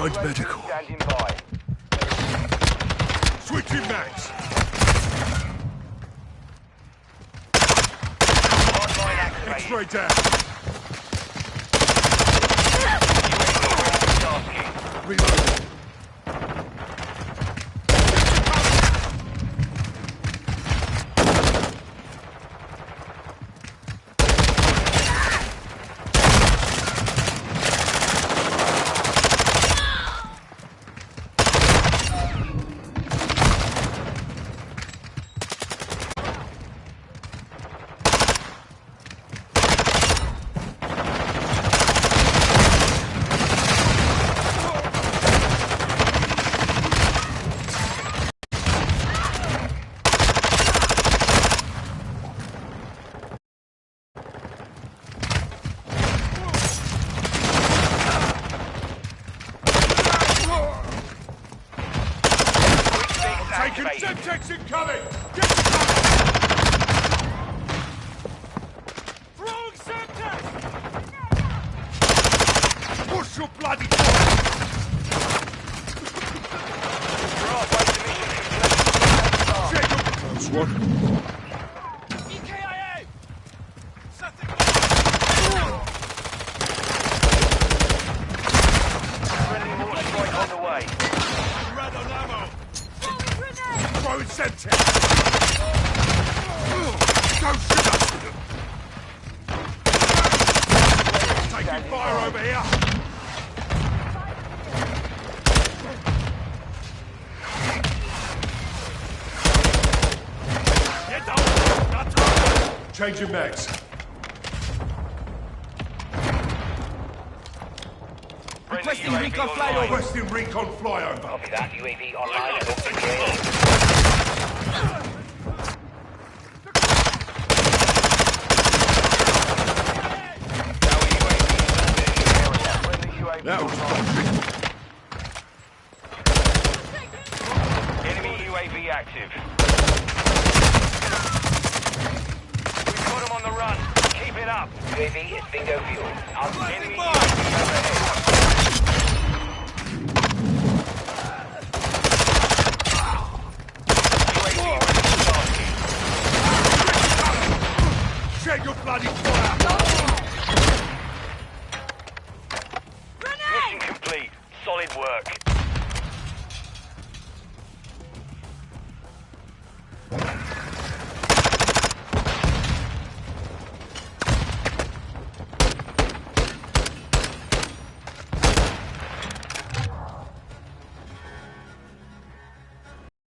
Provide medical. Standing by. Switching max. Hardline activated. X-ray down. Tasking. Reload. Semtex incoming! Get the cover! Throwing Semtex! Push your bloody fire! Check up! Close one. EKIA! Setting Friendly mortar strike on the way. red on ammo! Throwing Semtex! Go shoot us! Taking fire over here! Get down! Not target! Changing mags. Requesting recon flyover. Requesting recon flyover. Copy that. UAV online and open game. That was Enemy UAV active. We've got them on the run. Keep it up. UAV is bingo fuel. Enemy